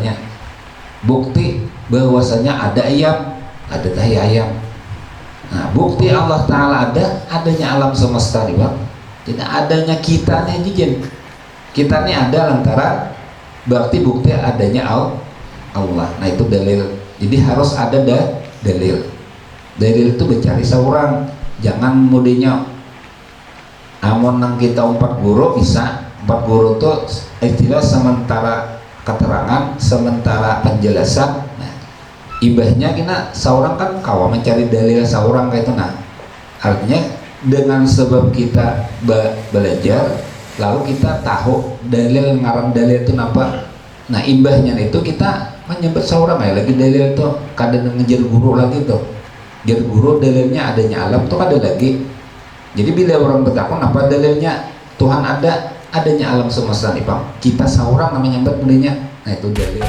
misalnya bukti bahwasanya ada ayam, ada tahi ayam. Nah, bukti Allah Ta'ala adanya alam semesta nih bang, tidak adanya kita nih jijin. Kita nih ada lantaran berarti bukti adanya Allah. Nah itu dalil. Jadi harus ada dalil. Dalil itu mencari seorang, jangan mudinya amun nang kita 4 guru bisa. 4 guru itu istilah sementara keterangan, sementara penjelasan. Nah, ibahnya kita seorang kan kawa mencari dalil seorang kayak itu. Nah, artinya dengan sebab kita belajar, lalu kita tahu dalil ngaran dalil itu apa. Nah, imbahnya itu kita menyebut seorang ya lagi dalil itu kadang ngejar guru lagi tuh. Jadi guru dalilnya adanya alam tuh ada lagi. Jadi bila orang bertakwa apa dalilnya Tuhan adanya alam semesta nih bang, kita seorang namanya nyebut mulainya. Nah itu dalil.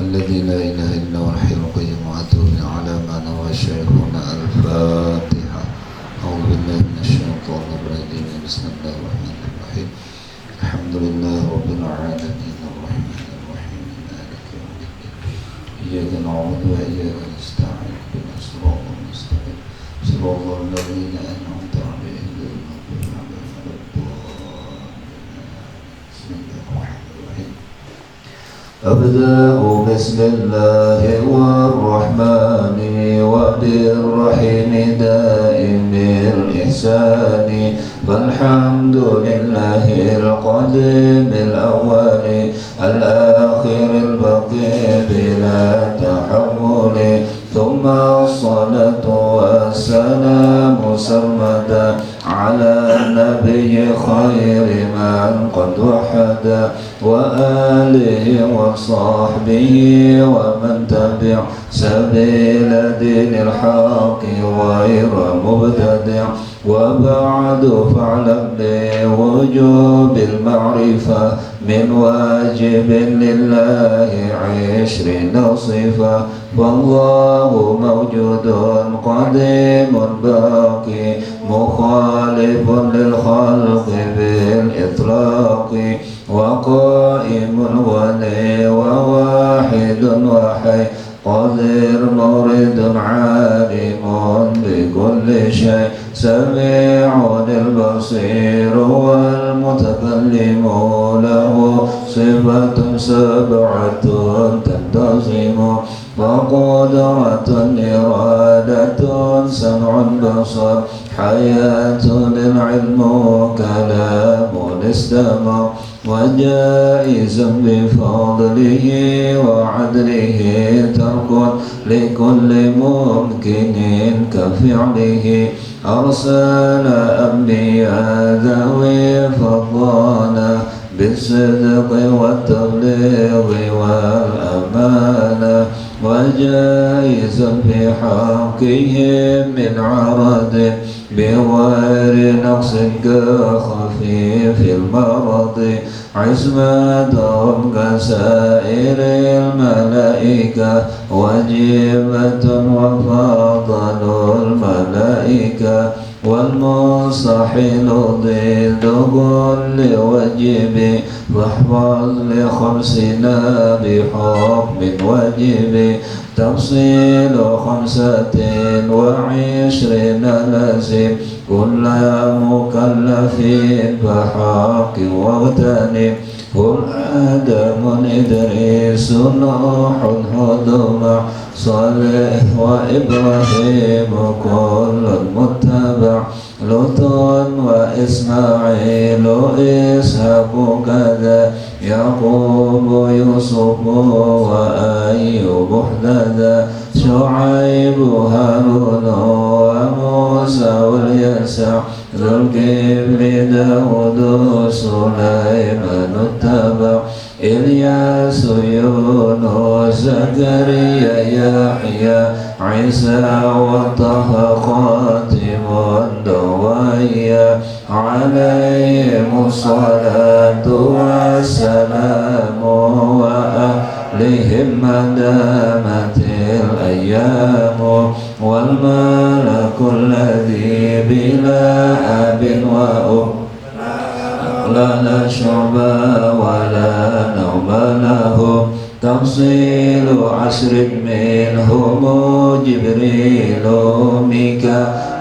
الذي لا إله إلا هو الحي القيوم وأتوب على ما نوى شيخنا الفاتحة. أعوذ بالله من الشيطان الرجيم. بسم الله الرحمن الرحيم. الحمد لله رب العالمين الرحمن الرحيم مالك يوم الدين. إياك نعبد وإياك نستعين اهدنا الصراط المستقيم صراط الذين أنعمت عليهم غير المغضوب عليهم ولا الضالين. بسم الله الرحمن الرحيم. أبدأ بسم الله والرحمن وبالرحيم دائم الإحسان. فالحمد لله القديم الأول الآخر البقي بلا تحول. ثم الصلاة والسلام سرمدا على النبي خير من قد وحد وآله وصحبه ومن تبع سبيل دين الحق غير مبتدع. وبعد فاعلم بوجوب المعرفة من واجب لله 20 صفة. والله موجود قديم باقي مخالف للخلق بالإطلاق. وقائم ولي وواحد وحي قادر مريد عالم بكل شيء سميع البصير والمتكلم له صفة 7 تنتظم. وقدرة إرادة سمع بصر حياة العلم كلام استمع. وجائز بفضله وعدله ترك لكل ممكن كفعله. أرسل أنبياء ذوي فضالا بالصدق والتبليغ والأمانة. وجائز في حقهم من عرض بغير نقص كخفيف المرض. عصمتهم كسائر الملائكة وجبة وفضل الملائكة. والمستحيل ضد كل وجب فاحفظ لخمسنا بحكم وجب. تفصيل 25 لازم كل مكلف فحاق واغتنم. هم آدم إدريس نوح هدم صالح وإبراهيم كل متبع. لوط وإسماعيل إسحاق كذا يعقوب يوسف وأيوب احتدى. شعيب هارون وموسى واليسع ذو الكفل داود سليمان اتبع. إلياس يونس زكريا يحيى عيسى وطه خاتم الدوية. عليهم الصلاة والسلام وأهلهم ما دامت الأيام. والملك الذي بلا أب وأم لا شعبة ولا نوم له تفصيل عشر منهم جبريل ميكائيل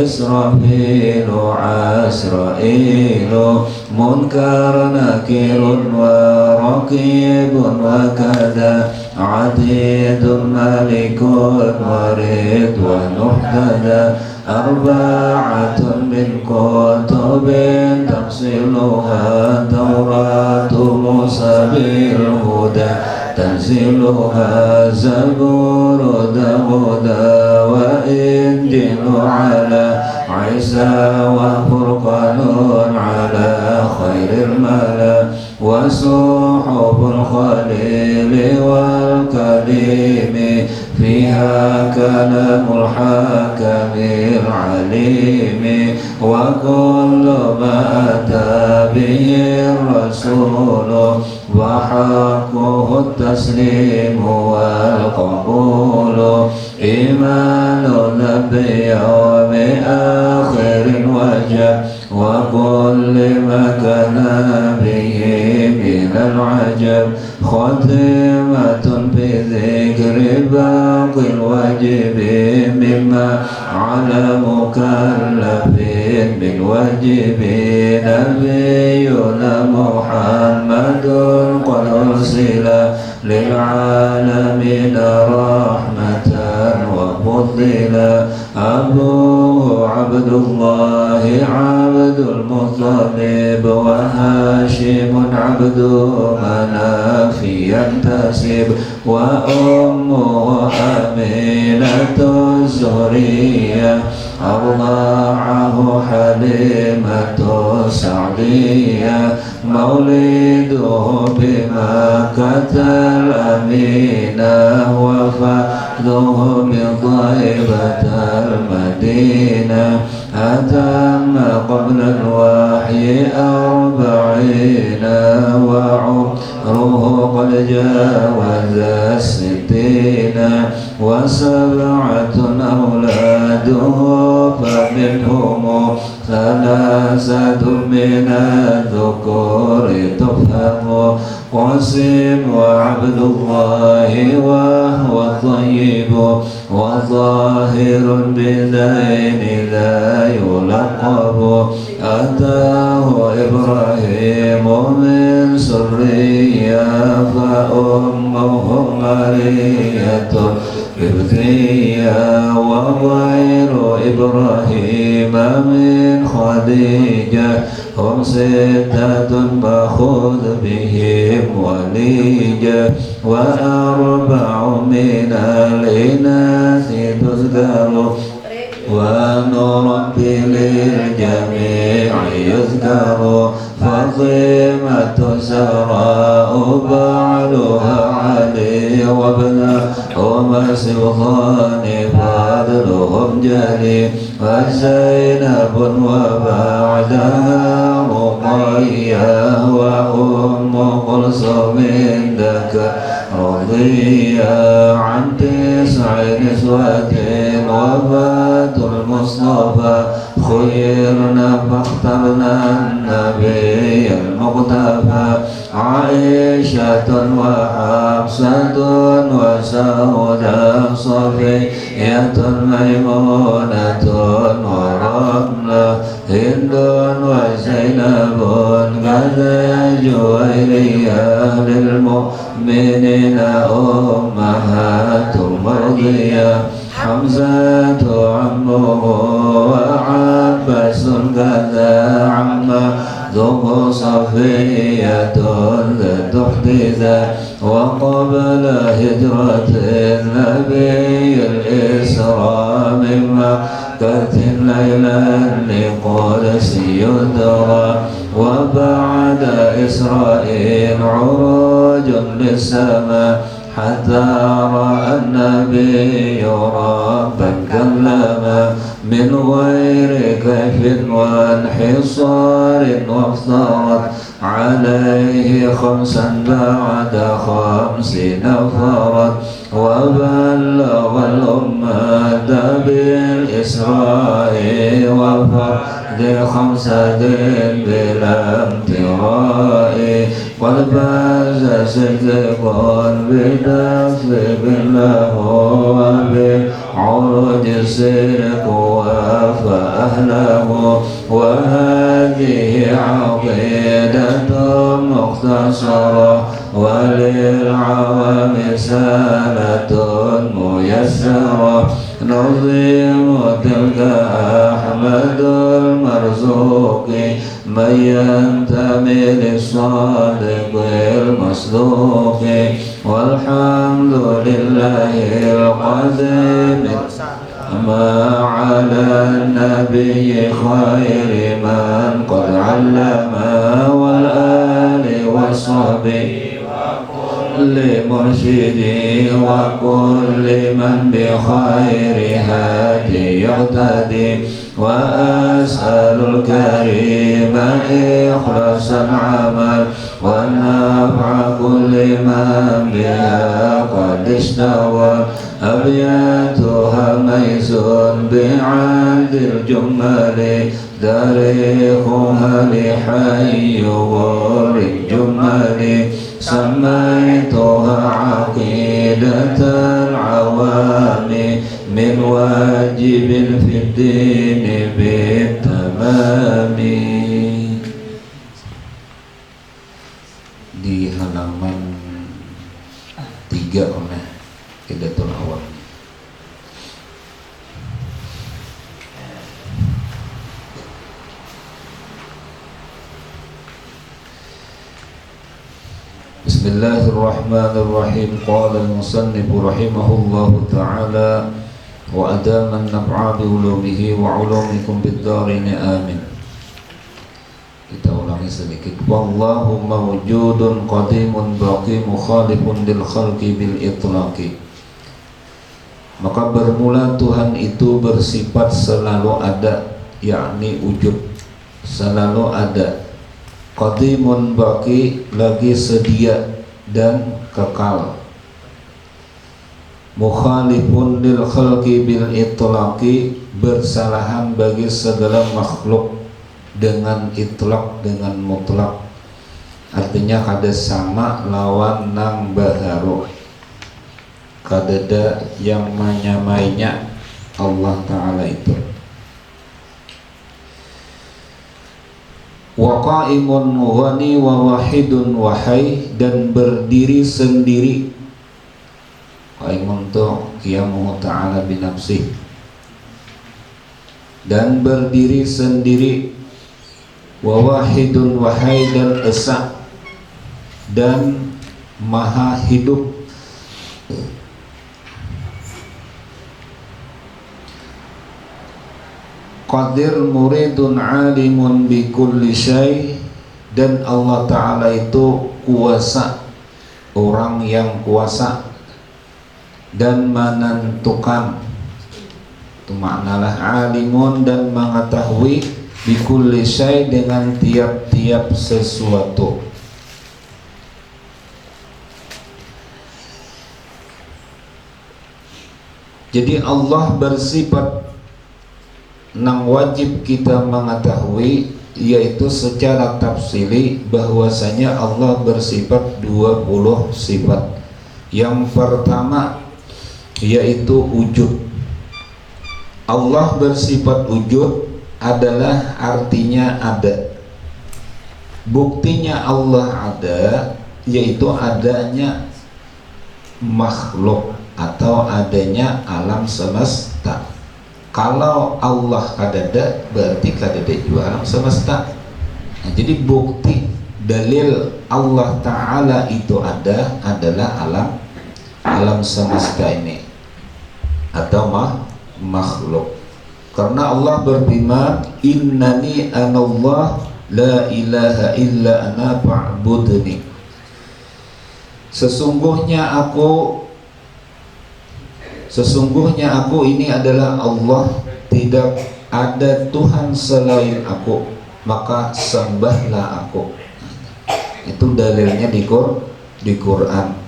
إسرافيل عسرائيل منكر نكير ورقيب وكذا عديد ملك ورضوان اهتدى أربعة من كتب تفصيلها توراة موسى بالهدى تنزيلها زبور داود وإنجيل على عيسى وفرقان على خير الملا وصحب الخليل والكريم فيها كلام الحكم العليم وكل ما أتى به الرسول وحقه التسليم والقبول إيماننا بيوم آخر وجه وكل ما كان به من العجب خاتمة بذكر باقي الواجب مما على مكلف بالواجب نبينا محمد قد أرسل للعالمين رحمة وفضل أبوه عبد الله عبد المطلب وهاشم عبد مناف ينتسب وأمه أمينة الزهرية أرضعه حليمة سعدية مولده بمكة الأمينة وفاته من طيبة المدينة أتم قبل الوحي 40 وعمره قد جاوز 60 وسبعة أولاده فمنهم 3 من الذكور تفهم قاسم وعبد الله وهو الطيب وظاهر بدين لا يلقب أتاه إبراهيم من سرية فأمه مرية قبطية وغير إبراهيم من خديجة هم 6 فخذ بهم وليجة و4 من الإناث تذكر ونربي للجميع يذكر فاطمة سراء بعلها علي وابنهما سبطان فضلهم جلي وزينب وبعدها رقية وأم كلثوم ذاك رضية عن 9 نسوة وفاة المصطفى خيرنا فاخترنا النبي المقتفى عائشة وحفصة وسودة صفية ميمونة ورملة هند وزينب كذا جويرية للمؤمنين أمهات مرضية حمزة عمه وعباس كذا عمه ذو صفية ذات احتذا وقبل هجرة النبي الإسراء من مكة ليلا لقدس يدرى وبعد إسرائيل عروج للسماء حتى رأى النبي ربا كلما من غير كيف وانحصار وافترض عليه خمسا بعد 50 فرد وبلغ الأمة بالإسراء وفرد 5 بلا امتراء قد فاز صدقا بنفس بالله وبعروج الصدق وفى أهله وهذه عقيدة مختصرة وللعوام سالة ميسرة نظيم تلك أحمد المرزوق من ينتمي للصادق المصدوق والحمد لله القديم ما على النبي خير من قد علم والآل والصحب وكل مرشد وكل من بخير هادي يقتدي وأسأل الكريم إخلاص العمل ونفع كل من بها قد اشتغل أبياتها ميزون بعد الجمل تاريخها لحي غور الجمل سميتها عقيدة العوام من واجب في الدين بالتمام. Di halaman 3 oleh Hidayatul Awam. Bismillahirrahmanirrahim. Qala al-musannif rahimahullahu ta'ala wa adama an-naf'a bi ulumihi wa ulumikum bid-darin amin. Kita ulangi sedikit. Wallahu mawjudun qadimun baqi mukhalifun lil khalqi bil itlaqi. Maka bermula Tuhan itu bersifat selalu ada, yakni wujud, selalu ada. Qadimun baqi, lagi sedia dan kekal. Mukhalifun lil khalqi bil itlaqi, bersalahan bagi segala makhluk dengan itlaq, dengan mutlak. Artinya kada sama lawan nang baharu, kadada yang menyamainya Allah Ta'ala itu. Wa qa'imun ghani wa wahidun wahai, dan berdiri sendiri. Qa'imun tu qiyamuhu ta'ala binafsih, dan berdiri sendiri. Wa wahidun wahai, dan esa, dan maha hidup. Qadir muridun alimun bi kulli syai, dan Allah Ta'ala itu kuasa, orang yang kuasa dan menentukan. Itu maknalah alimun, dan mengetahui bi kulli syai, dengan tiap-tiap sesuatu. Jadi Allah bersifat nang wajib kita mengetahui, yaitu secara tafsili bahwasanya Allah bersifat 20 sifat. Yang pertama yaitu wujud. Allah bersifat wujud adalah artinya ada. Buktinya Allah ada yaitu adanya makhluk atau adanya alam semesta. Kalau Allah kadada, berarti kadada juga alam semesta. Nah, jadi bukti dalil Allah Ta'ala itu ada adalah alam semesta ini atau makhluk. Karena Allah berfirman, innani anallah la ilaha illa ana fa'budni. Sesungguhnya aku ini adalah Allah, tidak ada Tuhan selain aku, maka sembahlah aku. Itu dalilnya di Quran.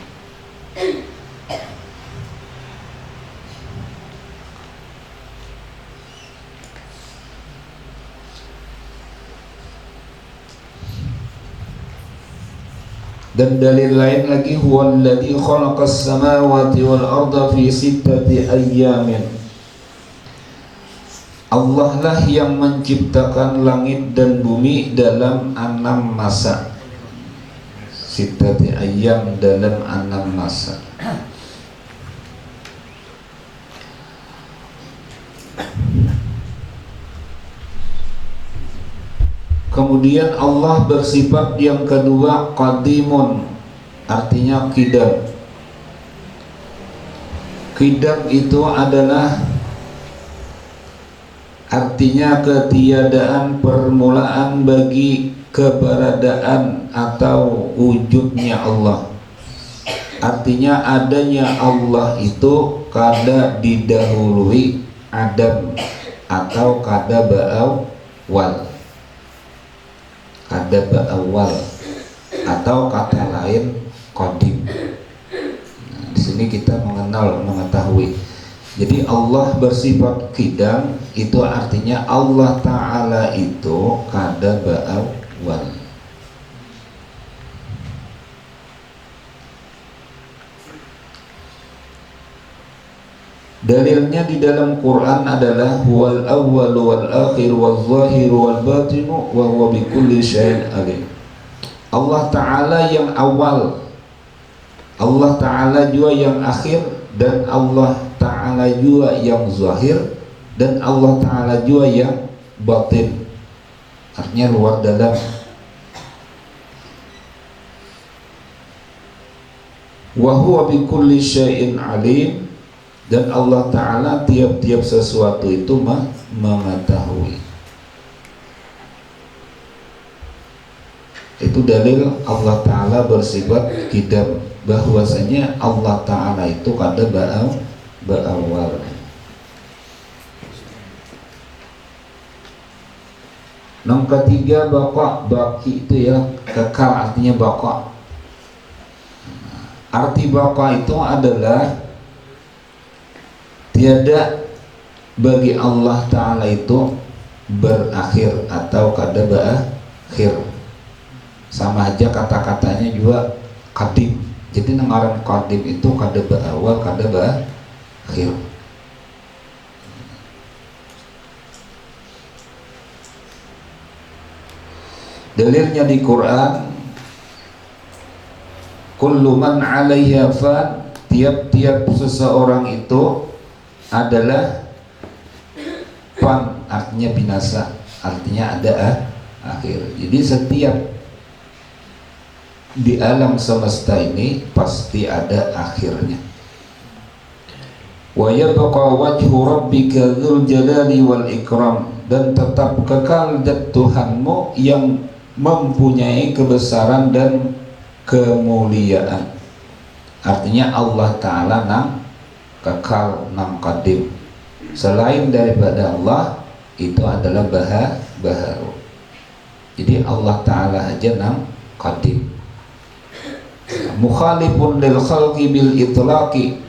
Dan dalil lain lagi, huwallazi khalaqas samawati wal arda fi sittati ayyamin. Allah lah yang menciptakan langit dan bumi dalam 6 masa. Sittati ayyam, dalam 6 masa. Kemudian Allah bersifat yang kedua qadimun, artinya qidam. Qidam itu adalah artinya ketiadaan permulaan bagi keberadaan atau wujudnya Allah. Artinya adanya Allah itu kada didahului adam atau kada ba'awal. Kada ba'awal atau kata lain qadim. Nah, di sini kita mengetahui. Jadi Allah bersifat qidam itu artinya Allah Ta'ala itu kada ba'awal. Dalilnya di dalam Quran adalah huwal awwal wal akhir wal zahir wal batin wa huwa bikulli syai'in alim. Allah Ta'ala yang awal, Allah Ta'ala juga yang akhir, dan Allah Ta'ala juga yang zahir, dan Allah Ta'ala juga yang batin, artinya luar dalam. Wa huwa bikulli syai'in alim, dan Allah Ta'ala tiap-tiap sesuatu itu mengetahui. Itu dalil Allah Ta'ala bersifat qidam, bahwasanya Allah Ta'ala itu kada ba'awal. Yang ketiga baqa, baki itu ya kekal, artinya baqa. Arti baqa itu adalah tiada bagi Allah Ta'ala itu berakhir atau kada berakhir. Sama aja kata-katanya juga qadim. Jadi ngaran qadim itu kada berawal, kada berakhir. Dalilnya di Quran, kullu man 'alaiha fan, tiap-tiap seseorang itu adalah fan, artinya binasa, artinya ada akhir. Jadi setiap di alam semesta ini pasti ada akhirnya. Wa yabqa wajhu rabbika dzul jalali wal ikram, dan tetap kekal zat Tuhanmu yang mempunyai kebesaran dan kemuliaan. Artinya Allah Ta'ala nang kekal, nang qadim. Selain daripada Allah itu adalah baharu. Jadi Allah Ta'ala aja nang qadim. Mukhalifun lil khalqi bil itlaqi,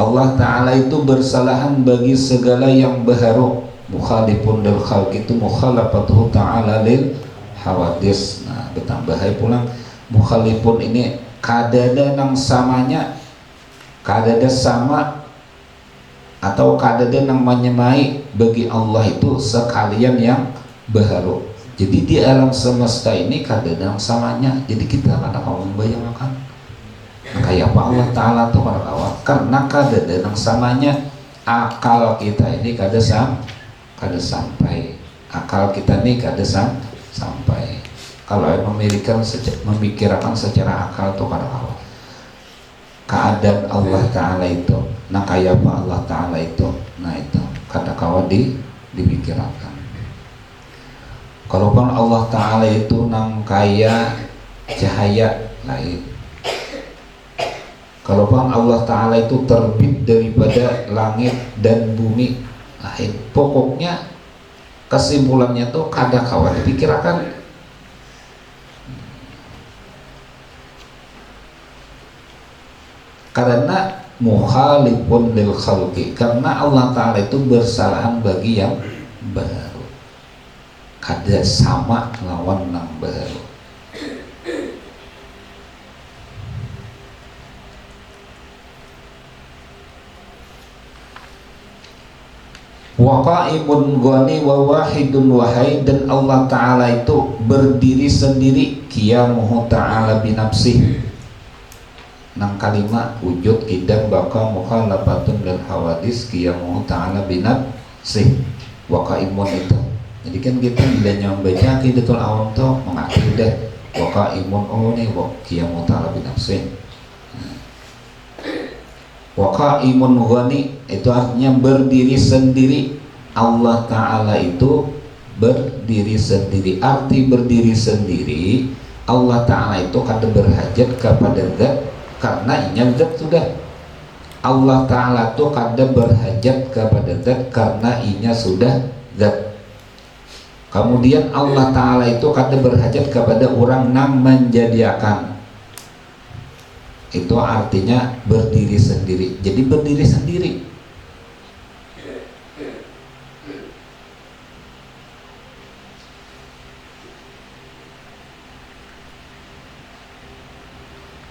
Allah Ta'ala itu bersalahan bagi segala yang baharu. Mukhalifun lil khalqi itu mukhalafatuhu ta'ala lil hawadis. Nah, bertambahai pulang mukhalifun ini kadada nang samanya, kadada sama atau kadada nang menyemai bagi Allah itu sekalian yang baharu. Jadi di alam semesta ini kadada nang samanya. Jadi kita kadang kawan membayangkan kayak apa Allah Ta'ala tuh para kawan, karena kadada nang samanya akal kita ini kada sampai, akal kita ini kada sampai. Kalau memikirkan secara akal tuh para kawan, keadaan Allah Ta'ala itu, nah kayak apa Allah Ta'ala itu, nah itu kada kawan dipikirkan. Kalaupun Allah Ta'ala itu nang kaya cahaya lain, Kalau bang Allah Ta'ala itu terbit daripada langit dan bumi, nah, pokoknya kesimpulannya tuh kada kawan dipikirkan. Karena mukhalifun lil khalqi, karena Allah Ta'ala itu bersalahan bagi yang baru, kada sama lawan nang baru. Wa qa'imun ghani wa wahidun wahai, dan Allah Ta'ala itu berdiri sendiri, qiyamuhu ta'ala binafsih, nang kalimat wujud idam baka mukhalafatun lil hawadis, qiyamuhu ta'ala binafsih wa qa'imun itu. Jadi kan kita bila nyambaca Aqidatul Awam tuh mengakidah wa qa'imun, oh nih wa qiyamuhu ta'ala binafsih. Wa qa'imun ghani itu artinya berdiri sendiri. Allah Ta'ala itu berdiri sendiri. Arti berdiri sendiri, Allah Ta'ala itu kada berhajat kepada zat, karena inya zat sudah. Allah Ta'ala itu kada berhajat kepada zat karena inya sudah zat. Kemudian Allah Ta'ala itu kada berhajat kepada orang yang menjadikan. Itu artinya berdiri sendiri. Jadi berdiri sendiri.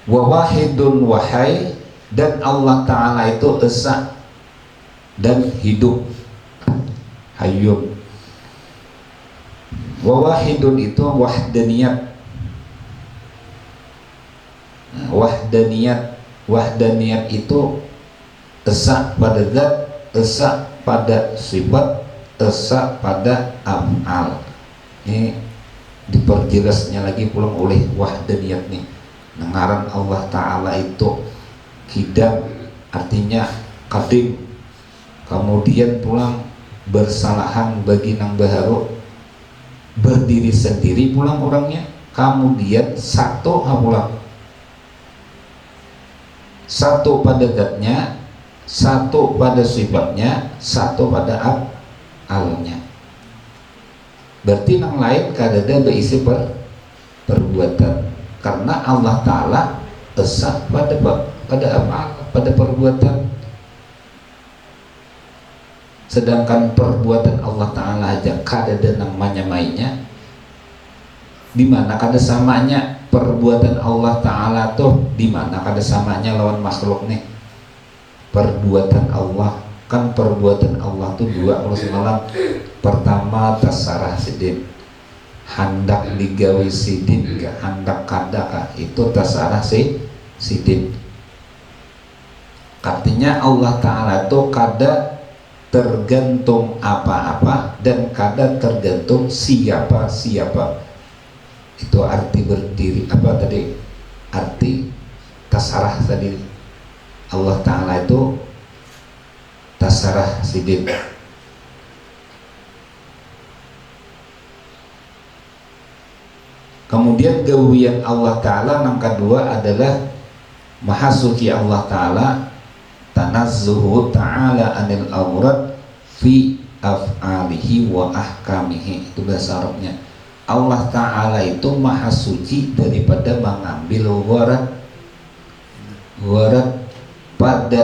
Wa wahidun wahai, dan Allah Ta'ala itu esa dan hidup, hayyun. Wa wahidun itu wahdaniyat. Wahdaniyat itu esa pada zat, esa pada sifat, esa pada af'al. Ini diperjelasnya lagi pulang oleh wahdaniyat nih. Ngaran Allah Ta'ala itu kidam, artinya kadim. Kemudian pulang bersalahan bagi nang baharu, berdiri sendiri pulang orangnya. Kemudian satu pulang, satu pada zatnya, satu pada sifatnya, satu pada af'alnya. Berarti nang lain kadada berisi perbuatan. Karena Allah Ta'ala esa pada af'al, pada perbuatan. Sedangkan perbuatan Allah Ta'ala aja kadada nang manyamainya, dimana kada samanya perbuatan Allah Ta'ala tuh, dimana kada samanya lawan makhluk nih. Perbuatan Allah kan, perbuatan Allah tuh dua kalau semalam. Pertama tasarah sidin, hendak digawi sidin kah, hendak kada kah, itu tasarah sidin. Artinya Allah Ta'ala tuh kada tergantung apa-apa dan kada tergantung siapa-siapa. Itu arti berdiri apa tadi, arti tasarah tadi. Allah Ta'ala itu tasarah sidin. Kemudian gawian Allah Ta'ala yang kedua adalah mahasuki Allah Ta'ala tanazzuhu ta'ala anil awrad fi af'alihi wa ahkamihi. Itu bahasa Arabnya. Allah Ta'ala itu maha suci daripada mengambil gharat pada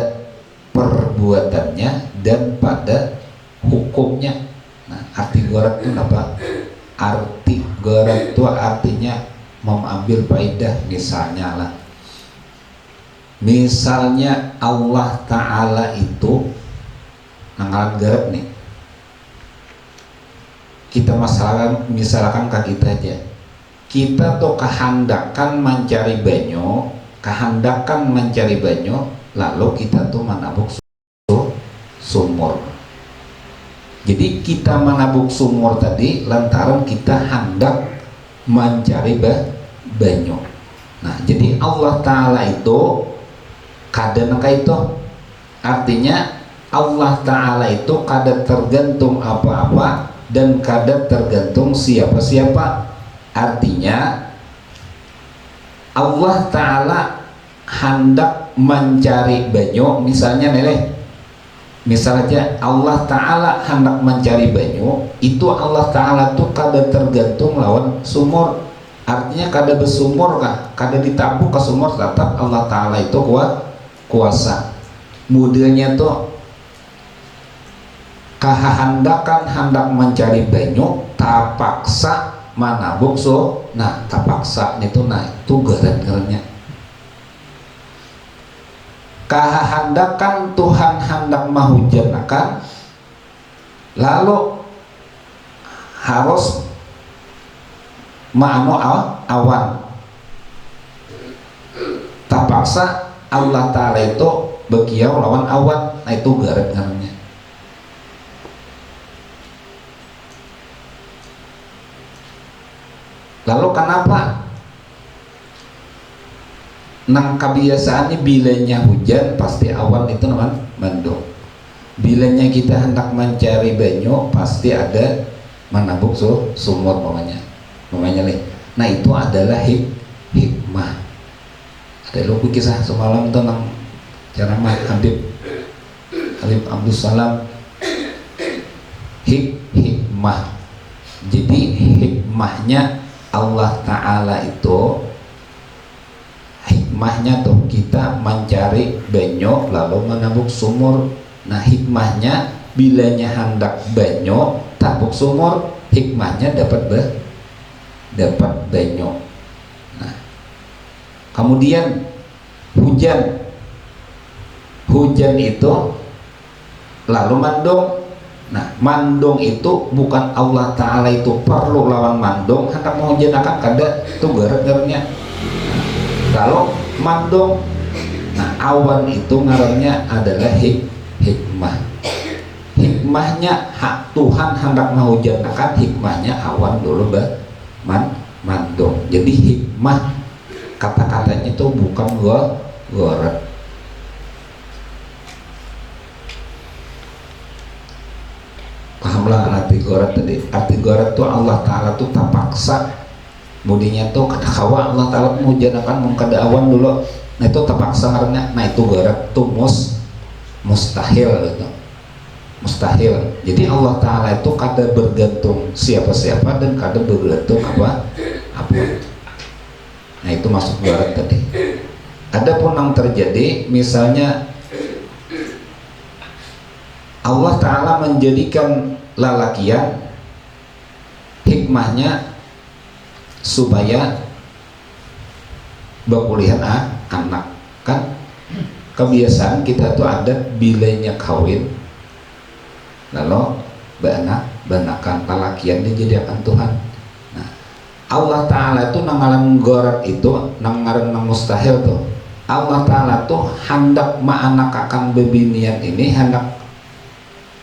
perbuatannya dan pada hukumnya. Nah, arti gharat itu apa? Arti gharat itu artinya mengambil faedah. Misalnya Allah Ta'ala itu nanggalan gharat nih. Kita misalkan ke kita aja, kita tuh kehendakan mencari banyu, lalu kita tuh menabuk sumur. Jadi kita menabuk sumur tadi lantaran kita hendak mencari banyu. Nah, jadi Allah Ta'ala itu kadang itu artinya Allah Ta'ala itu kada tergantung apa-apa dan kada tergantung siapa-siapa. Artinya Allah Ta'ala hendak mencari banyu, misalnya misalnya Allah Ta'ala hendak mencari banyu, itu Allah Ta'ala tuh kada tergantung lawan sumur. Artinya kada bersumur kah, kada ditabuh ke sumur, tetap Allah Ta'ala itu kuasa. Modelnya tuh kahandakan hendak mencari banyu, tapaksa manabuk so, nah tapaksa itu itu garan-garannya. Kahandakan Tuhan hendak mahujanakan, lalu harus ma'ano awan, tapaksa Allah Ta'ala itu bekiau lawan awan, nah itu garan-garannya. Lalu kenapa nang kebiasaannya bilanya hujan pasti awan itu namanya mendung, bilanya kita hendak mencari banyu pasti ada manabuk sumur namanya nih. Nah itu adalah hikmah. Ada lu kisah semalam tentang ceramah Habib Abdus Salam, hikmah. Jadi hikmahnya Allah Ta'ala itu, hikmahnya tuh kita mencari banyu lalu menabuk sumur. Nah hikmahnya bilanya hendak banyu tabuk sumur, hikmahnya dapat banyu. Nah kemudian hujan itu lalu mandung. Nah mandung itu bukan Allah Ta'ala itu perlu lawan mandung hendak menghujanakan, kada itu garan-garannya. Kalau mandung, nah awan itu ngarannya adalah hikmah. Hikmahnya hak Tuhan hendak menghujanakan, hikmahnya awan dulu mandung. Jadi hikmah kata-katanya itu bukan goret. Pahamlah arti goret tadi. Arti goret tuh Allah Ta'ala tuh tak paksa, mudinya tuh kada kawa Allah Ta'ala menghujanakan mengkada awan dulu, nah itu terpaksa karena, nah itu goret tuh mustahil gitu, mustahil. Jadi Allah Ta'ala itu kada bergantung siapa-siapa dan kada bergantung apa. Nah itu masuk goret tadi. Adapun yang terjadi misalnya Allah Ta'ala menjadikan lalakian, hikmahnya supaya bakulihan anak. Kan kebiasaan kita tuh ada bilanya kawin lalu banakan lalakian dijadikan Tuhan. Nah Allah Ta'ala itu nangalan gorat itu nangaran mustahil tuh. Allah Ta'ala tuh hendak ma'anakakan bebinian ini, hendak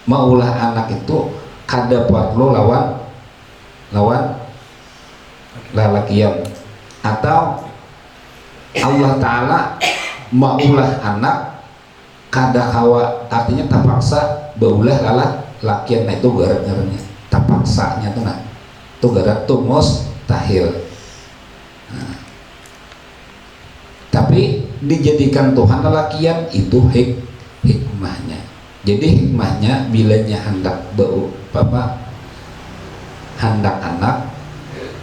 maulah anak itu kada perlu lawan lalakian, atau Allah Ta'ala maulah anak kada hawa, artinya terpaksa baulah lalakian. Nah itu garat-garatnya terpaksanya tuh, nah itu garat tuh mustahil. Nah, tapi dijadikan Tuhan lalakian itu hikmahnya. Jadi hikmahnya bilanya hendak hendak anak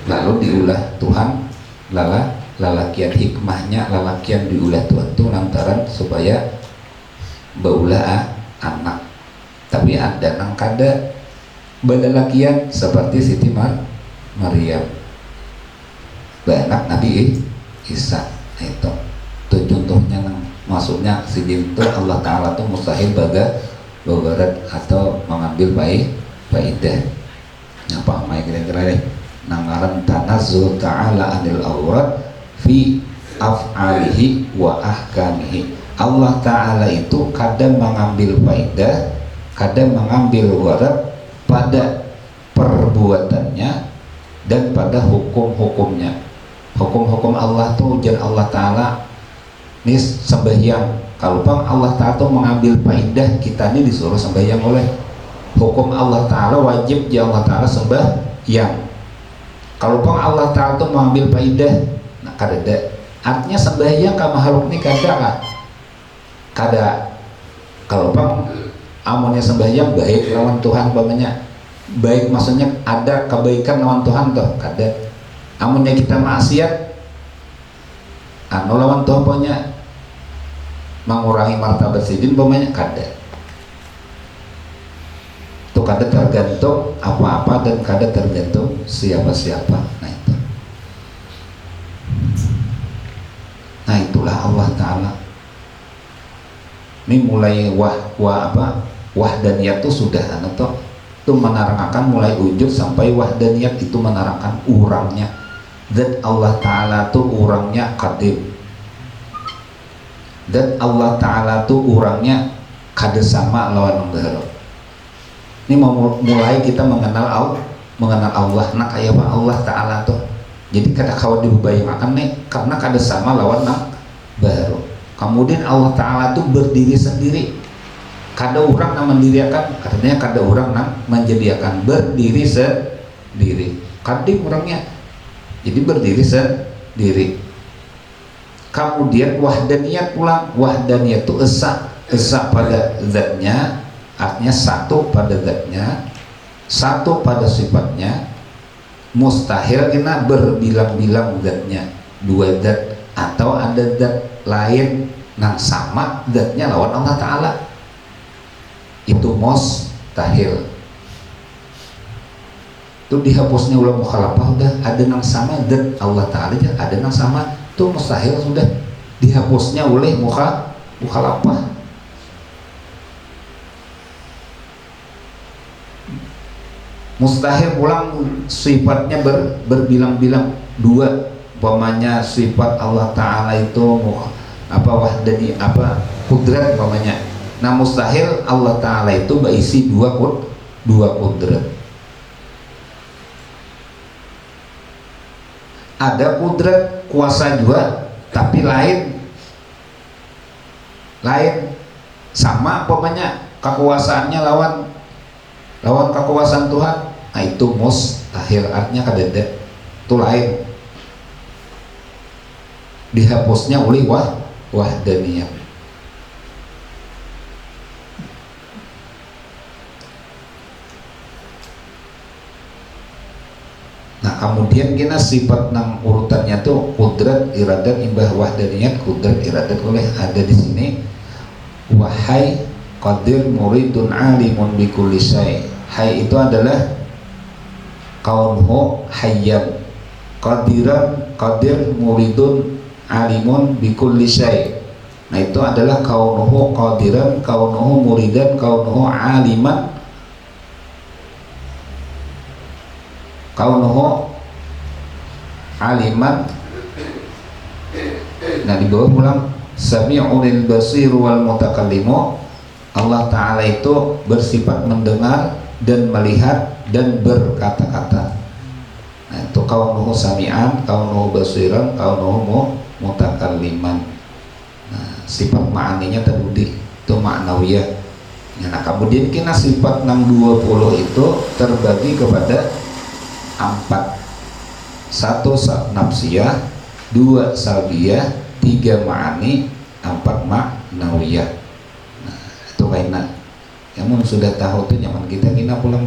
lalu diulah Tuhan lalakian, hikmahnya lalakian diulah Tuhan tuh lantaran supaya baulah anak. Tapi ada nang kada badalakian seperti Siti Maryam anak Nabi Isa. Nah itu tuh contohnya nang maksudnya si itu Allah Ta'ala tuh mustahil bagat atau mengambil faidah. Apa mai kira-kira deh nangaran tanazzul ta'ala anil awrat fi af'alihi wa ahkamihi. Allah Ta'ala itu kadang mengambil faidah, kadang mengambil warat pada perbuatannya dan pada hukum-hukumnya. Hukum-hukum Allah tuh jan Allah Ta'ala ini sembahyang, kalau bang Allah Ta'ala tuh mengambil faidah, kita ini disuruh sembahyang oleh hukum Allah Ta'ala, wajib ya Allah Ta'ala sembahyang. Kalau bang Allah Ta'ala tuh mengambil faidah, nah kadada artinya sembahyang ke makhluk ini kada kah? kada kalau bang amunnya sembahyang baik lawan Tuhan umpamanya, baik maksudnya ada kebaikan lawan Tuhan toh kada. Amunnya kita maksiat anu lawan Tuhan umpamanya mengurangi martabat sidin umpamanya kada. Itu kada tergantung apa-apa dan kada tergantung siapa-siapa. Nah itulah Allah Ta'ala. Ini mulai wahdaniyat itu sudah itu menerangkan mulai wujud sampai wahdaniyat itu menerangkan urangnya. Dan Allah Ta'ala itu urangnya qadim. Dan Allah Ta'ala itu urangnya kada sama lawan baharo. Ini mulai kita mengenal Allah. Nah kayak apa Allah Ta'ala tuh. Jadi kada kawan dibayangkan nih karena kada sama lawan baru. Kemudian Allah Ta'ala itu berdiri sendiri. Kada orang yang mendirikan, katanya kada orang yang menjadikan, berdiri sendiri. Kadim orangnya. Jadi berdiri sendiri. Kemudian wahdaniyat pulang. Wahdaniyat itu esa pada zatnya, artinya satu pada zatnya, satu pada sifatnya. Mustahil kena berbilang-bilang zatnya, dua zat atau ada zat lain yang sama zatnya lawan Allah Ta'ala, itu mustahil. Itu dihapusnya ulah mukhalafah, udah ada yang sama zat Allah Ta'ala aja, ada yang sama, itu mustahil sudah dihapusnya oleh mukhalafah. Mustahil pulang sifatnya berbilang-bilang dua, umpamanya sifat Allah Ta'ala itu wahdani kudrat umpamanya. Nah mustahil Allah Ta'ala itu berisi dua kudrat. Ada kudrat kuasa juga tapi lain sama umpamanya kekuasaannya lawan kekuasaan Tuhan. Nah itu mustahil, artinya kadada itu lain, dihapusnya oleh wahdaniyah. Nah kemudian kita sifat nang urutannya tuh kudrat, iradat, imbah wahdaniyat, kudrat, iradat oleh ada di sini. Wahai qadir muridun alimun bikulli syai'. Hai itu adalah kaunhu hayyan, qadiran qadir muridun alimun bikulli syai'. Nah itu adalah kaunuhu qadiran, kaunuhu muridan, kaunuhu aliman, kaunuhu aliman. Nah di bawah pulang sami'ul basir wal mutakallimu. Allah Ta'ala itu bersifat mendengar dan melihat dan berkata-kata. Nah itu kaunuhu sami'an, kaunuhu basiran, kaunuhu mutakalliman. Nah, sifat ma'aninya tadi itu ma'nawiyah. Nah kemudian kena sifat 620 itu terbagi kepada 4. 1 nafsiyah, 2 salbiyah, 3 ma'ani, 4 ma'nawiyah. Nah itu kainan yang sudah tahu tuh nyaman kita pulang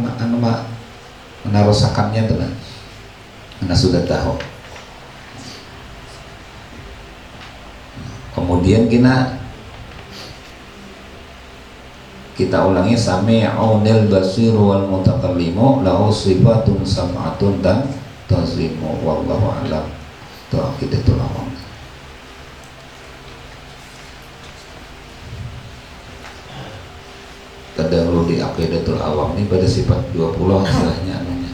menarusakannya tuh karena sudah tahu. Kemudian kita ulangi sami'unil basir wal mutakallimu lahu sifatun sam'atun dan tazimu wallahu a'lam. Itu akidatul awam. Terdahulu di akidatul awam ini pada sifat 20 istilahnya anunya.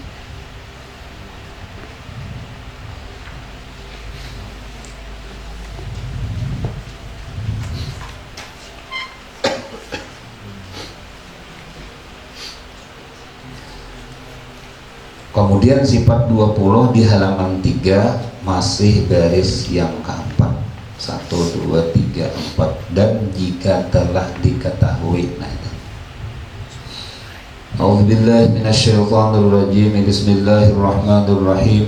Kemudian sifat 20 di halaman 3 masih baris yang keempat, 1, 2, 3, 4, dan jika telah diketahui. Nah itu. A'udzubillahi minasyaitonirrajim. Bismillahirrahmanirrahim.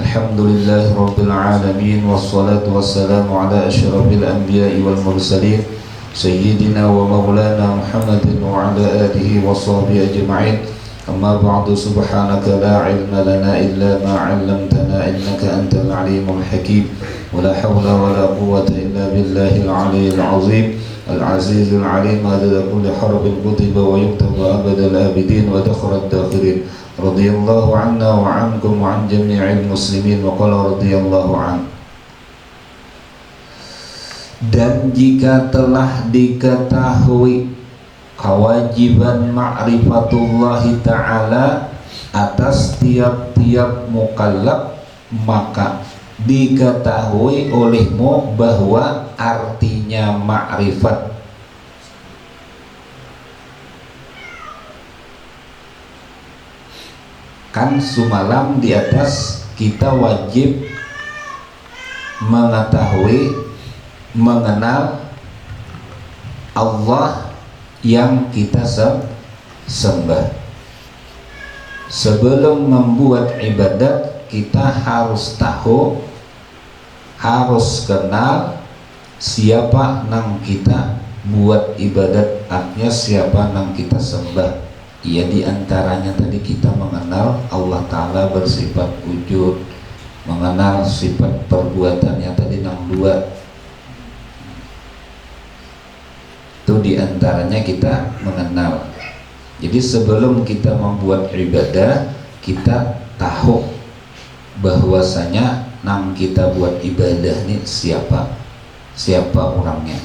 Alhamdulillahirabbil alamin wassalatu wassalamu ala asyrafil anbiya'i wal mursalin سيدنا ومولانا محمد وعلى آله وصحبه أجمعين. أما بعد سبحانك لا علم لنا إلا ما علمتنا إنك أنت العليم الحكيم ولا حول ولا قوة إلا بالله العلي العظيم العزيز العليم عدد كل حرب كتب ويكتب أبد الآبدين ودخل الداخلين رضي الله عنا وعنكم وعن جميع المسلمين وقال رضي الله عنه. Dan jika telah diketahui kewajiban ma'rifatullahi ta'ala atas tiap-tiap mukallaf, maka diketahui olehmu bahwa artinya ma'rifat. Kan semalam di atas kita wajib mengetahui, mengenal Allah yang kita sembah. Sebelum membuat ibadat, kita harus tahu, harus kenal siapa nang kita buat ibadat, artinya siapa nang kita sembah. Ya diantaranya tadi kita mengenal Allah Ta'ala bersifat wujud, mengenal sifat perbuatannya tadi nang dua. Itu diantaranya kita mengenal. Jadi sebelum kita membuat ibadah, kita tahu bahwasanya nang kita buat ibadah ini siapa orangnya.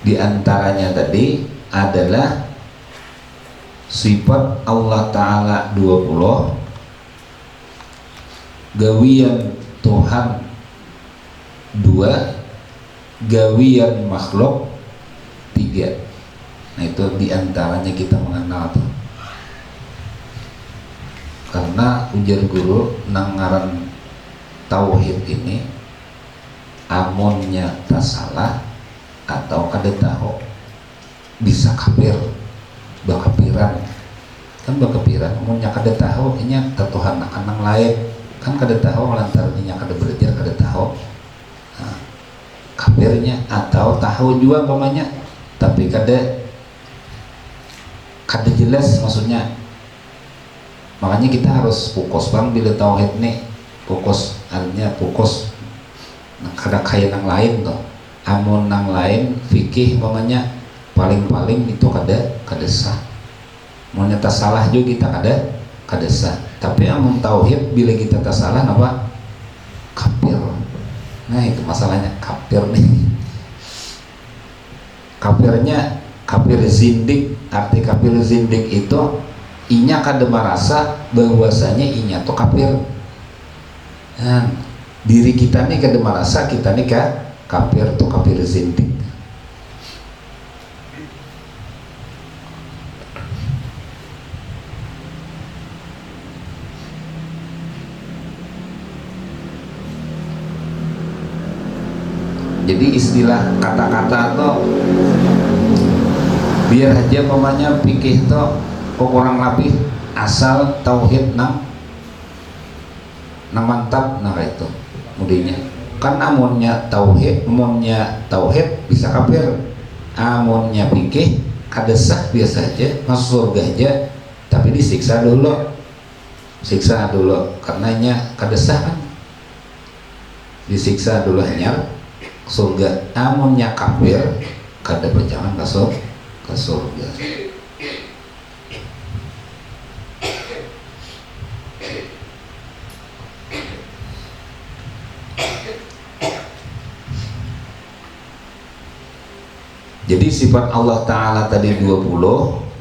Di antaranya tadi adalah sifat Allah Ta'ala 20, gawian Tuhan 2, gawian makhluk 3. Nah itu diantaranya kita mengenal tuh. Karena ujar guru nangaran tauhid ini amunnya tak salah atau kada tahu bisa kafir, bakapiran. Kan bakapiran amunnya kada tahu inya Tuhan akan lain. Kan kada tahu lantarannya kada belajar, kada tahu. Nah, kafirnya atau tahu juga umpamanya tapi kada jelas maksudnya. Makanya kita harus fokus bang bila tauhid nih, fokus artinya fokus kada kaya nang lain tuh. Amun nang lain fikih umpamanya paling-paling itu kada sah. Mau nyata salah juga kita kada sah. Tapi amun tauhid bila kita tak salah apa? Kafir. Nah itu masalahnya kafir nih. Kafirnya kafir zindik. Arti kafir zindik itu inya kada merasa bahwasanya inya tuh kafir. Nah, diri kita nih kada merasa kita nih kafir tuh kafir zindik. Jadi istilah kata-kata tuh biar aja pokoknya pikir tuh kok kurang lebih asal tauhid nang mantap nah itu mudinya. Kan amunnya tauhid bisa kafir, amunnya pikir kada sah biasa aja masuk surga aja tapi disiksa dulu karenanya kada sah kan, disiksa dulu hanya surga. Amunnya kafir kada berjangan ke surga. Jadi sifat Allah Ta'ala tadi 20,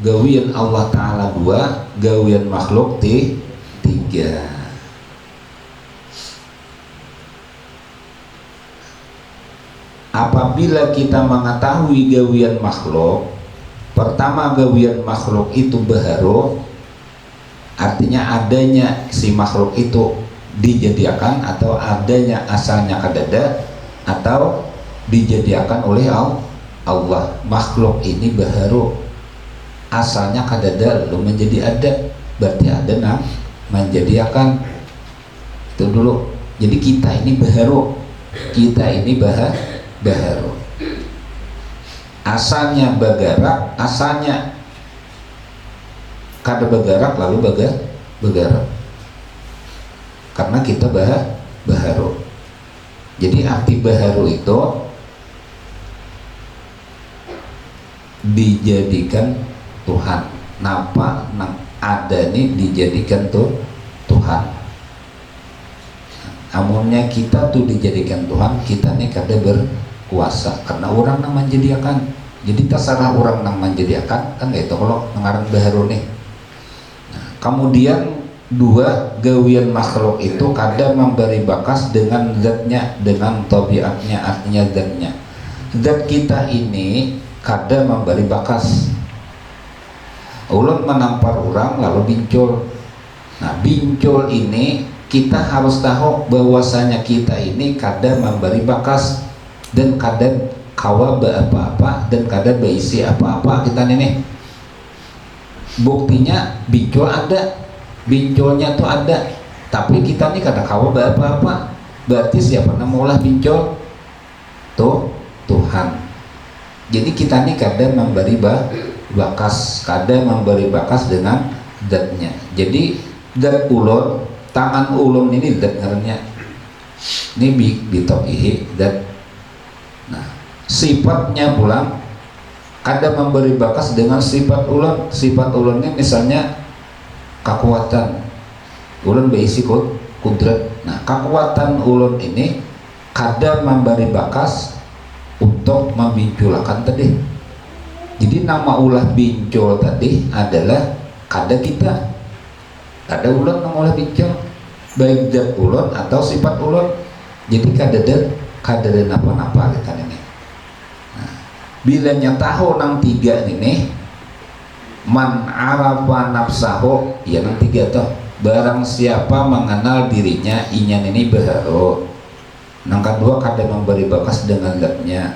gawian Allah Ta'ala 2, gawian makhluk 3. Apabila kita mengetahui gawian makhluk, pertama gawian makhluk itu baharu, artinya adanya si makhluk itu dijadikan atau adanya asalnya kadada atau dijadikan oleh Allah. Makhluk ini baharu, asalnya kadada lalu menjadi ada, berarti ada menjadikan. Itu dulu. Jadi kita ini baharu, kita ini baharu. Asalnya bagarak, asalnya kada bagarak lalu bagarak. Karena kita baharu. Jadi arti baharu itu dijadikan Tuhan. Napa ada nih dijadikan Tuhan. Amunnya kita tuh dijadikan Tuhan, kita nih kada berkuasa karena orang nang menjadikan. Jadi terserah orang nang menjadikan kan itu kalau mengarang baharu nih. Nah, kemudian dua gawian makhluk itu kada memberi bakas dengan zatnya, dengan tabiatnya, artinya zatnya. Zat kita ini kada memberi bakas. Ulun menampar orang lalu bincul. Nah, bincul ini kita harus tahu bahwasanya kita ini kada memberi bakas dan kada kawa apa-apa dan kada berisi apa-apa kita ini. Buktinya bincul ada, binculnya tuh ada, tapi kita ini kada kawa apa-apa. Berarti siapa namulah bincul? Tuh Tuhan. Jadi kita ini kada memberi bakas, kada memberi bakas dengan zatnya. Jadi zat ulun, tangan ulun ini zat ngarannya ini bitokihi zat. Nah, sifatnya pulang kada memberi bakas dengan sifat ulun. Sifat ulun ini misalnya kekuatan ulun berisi kudrat. Nah, kekuatan ulun ini kada memberi bakas untuk membinculakan tadi. Jadi nama ulah bincul tadi adalah kada kita, kada ulun nama ulah bincul, baik zat ulun atau sifat ulun. Jadi kada ada napa-napa kita ini. Nah, bilanya tahu nang tiga ini, man arafa nafsahu, ya nang tiga toh. Barang siapa mengenal dirinya, inyan ini baharu. Nang kedua kada memberi bakas dengan zatnya.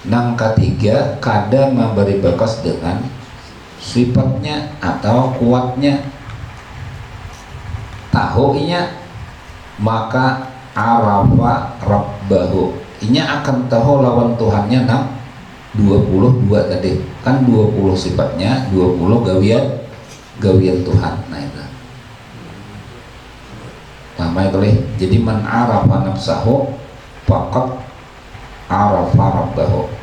Nang ketiga kada memberi bakas dengan sifatnya atau kuatnya. Tahu inya, maka arafa rabbahu, inya akan tahu lawan Tuhannya nang 22 tadi. Kan 20 sifatnya, 20 gawian Tuhan. Nah itu. Lama itu leh. Jadi man arafa nafsahu faqad arafa rabbahu.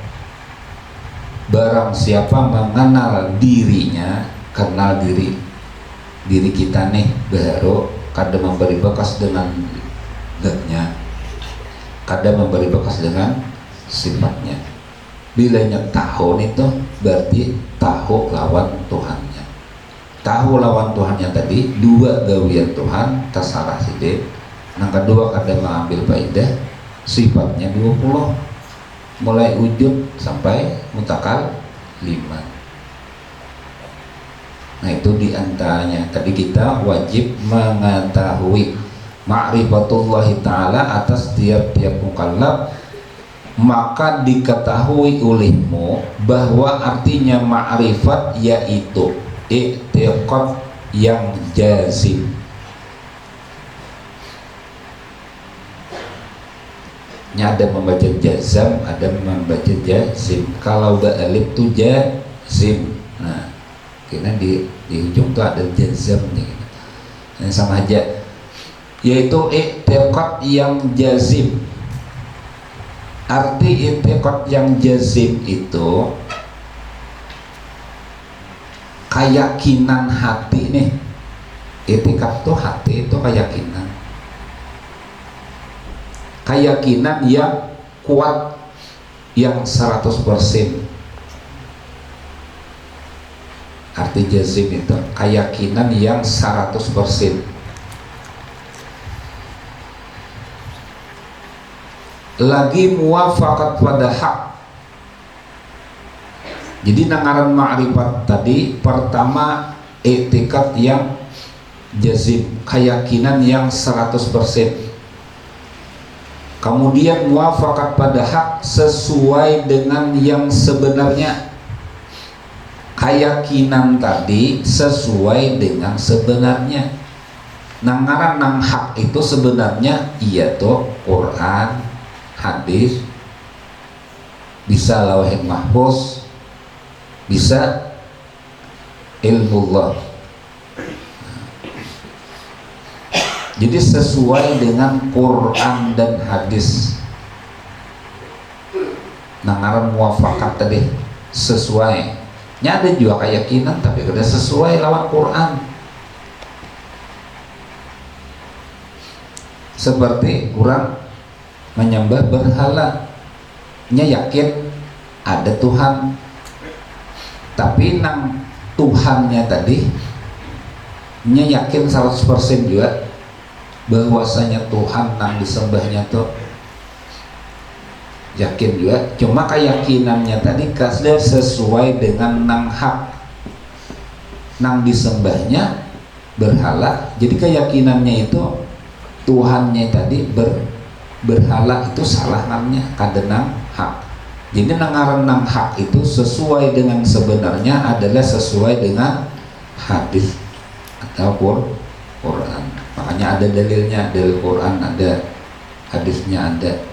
Barang siapa mengenal dirinya, kenal diri kita nih baru kada memberi bakas dengan zatnya, kada memberi bakas dengan sifatnya. Bilanya tahu itu berarti tahu lawan Tuhannya. Tahu lawan Tuhannya tadi dua gawian Tuhan terserah sidik. Yang kedua kada mengambil faedah, sifatnya 20 mulai wujud sampai mutakal 5. Nah itu diantaranya tadi kita wajib mengetahui ma'rifatullahi ta'ala atas tiap-tiap mukallaf. Maka diketahui olehmu bahwa artinya ma'rifat yaitu i'tiqad yang jazim. Ada membaca jazam, ada membaca jazim. Kalau ba'alif itu jazim. Nah, karena di ujung itu ada jazamnya gitu. Nah, sama aja. Yaitu i'tiqad yang jazim. Arti i'tiqad yang jazim itu keyakinan hati nih. I'tiqad tuh hati itu keyakinan. Keyakinan yang kuat, yang 100%. Arti jazim itu keyakinan yang 100%. Lagi muwafaqat pada hak. Jadi nangaran ma'rifat tadi pertama i'tiqad yang jazim, keyakinan yang 100%. Kemudian muwafaqat pada hak sesuai dengan yang sebenarnya. Keyakinan tadi sesuai dengan sebenarnya. Ngaran nang hak itu sebenarnya iya tuh Quran, hadis, bisa lauhin mahfuz, bisa ilmullah. Jadi sesuai dengan Quran dan hadis. Ngaran muafakat tadi sesuai. Nya ada juga keyakinan tapi kada sesuai lawan Quran. Seperti orang menyembah berhala, nya yakin ada Tuhan, tapi nang Tuhannya tadi nya yakin 100% juga bahwasanya Tuhan nang disembahnya tuh yakin juga, cuma keyakinannya tadi kasih sesuai dengan nang hak nang disembahnya berhala, jadi keyakinannya itu Tuhannya tadi berhala itu salah namanya kadenang hak. Jadi nangaran nang hak itu sesuai dengan sebenarnya adalah sesuai dengan hadis atau Quran. Makanya ada dalilnya, dalil Quran ada, hadisnya ada.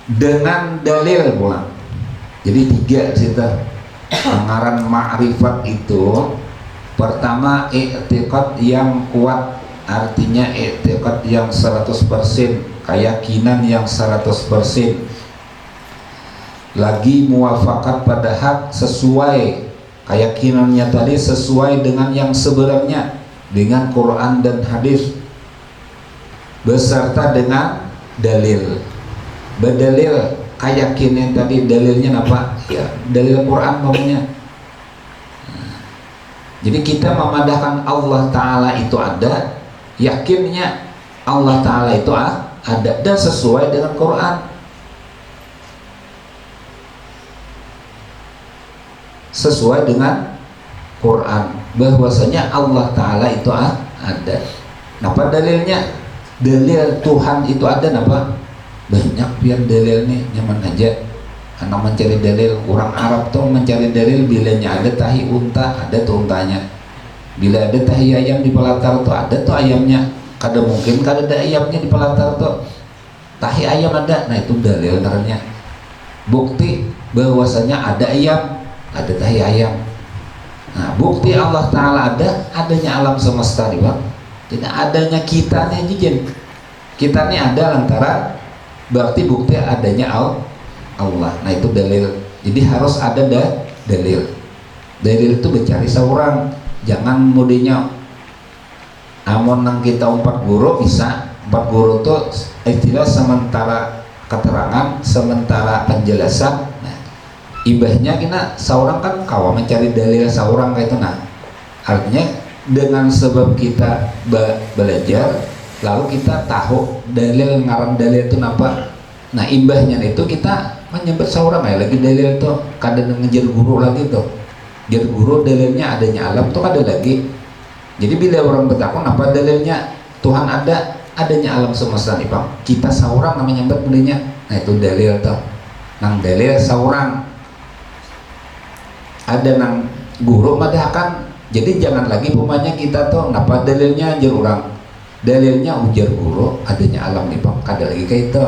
Dengan dalil pula. Jadi 3 cerita. Pengaran ma'rifat itu pertama i'tiqad yang kuat, artinya i'tiqad yang 100%, keyakinan yang 100%. Lagi muafakat pada hak, sesuai keyakinannya tadi sesuai dengan yang sebenarnya, dengan Quran dan hadis beserta dengan dalil. Berdalil keyakinan tadi dalilnya apa? Ya, dalil Quran namanya. Jadi kita memadahkan Allah Ta'ala itu ada, yakinnya Allah Ta'ala itu ada dan sesuai dengan Quran. Sesuai dengan Quran bahwasanya Allah Ta'ala itu ada. Napa dalilnya? Dalil Tuhan itu ada napa? Banyak biar dalil nih nyaman aja. Anak mencari dalil, orang Arab tuh mencari dalil bilanya ada tahi unta, ada tuh untanya. Bila ada tahi ayam di pelatar tuh ada tuh ayamnya. Kada mungkin kada ada ayamnya di pelatar tuh. Tahi ayam ada, nah itu dalil ternyata. Bukti bahwasanya ada ayam, ada tahi ayam. Nah, bukti Allah Ta'ala ada, adanya alam semesta di bawah. Tidak adanya kita nih jijin. Kita nih ada lantaran berarti bukti adanya Allah. Nah itu dalil. Jadi harus ada dalil. Dalil itu mencari seorang. Jangan mudinya amon nang kita 4 guru bisa. 4 guru itu istilah sementara keterangan, sementara penjelasan. Nah, ibahnya kita seorang kan kawa mencari dalil seorang kayak itu. Nah, artinya dengan sebab kita belajar lalu kita tahu dalil ngaran dalil itu apa. Nah, imbahnya itu kita menyebut seorang ya lagi dalil tuh kadang ngejar guru lagi tuh, jar guru dalilnya adanya alam tuh ada lagi. Jadi bila orang bertakwa apa dalilnya Tuhan ada, adanya alam semesta nih bang, kita seorang namanya nyebut belinya. Nah itu dalil tuh, nang dalil seorang ada nang guru madahkan. Jadi jangan lagi pemanya kita tuh napa dalilnya jar orang, dalilnya ujar guru adanya alam nih bang, kada lagi kayak itu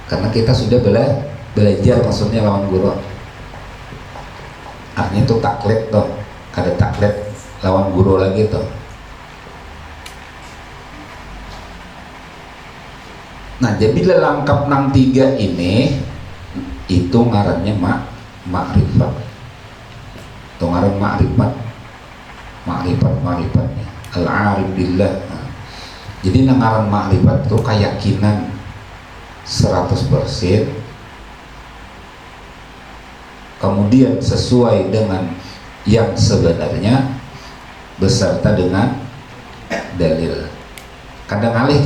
karena kita sudah belajar maksudnya lawan guru. Artinya itu taklid tuh, kada taklid lawan guru lagi tuh. Nah jadi lengkap nang 3 ini itu ngarannya ma'rifat. Itu ngaran ma'rifatnya al-arif billah. Nah, jadi nang ngaran ma'rifat itu keyakinan 100%, kemudian sesuai dengan yang sebenarnya beserta dengan dalil. Kadang alih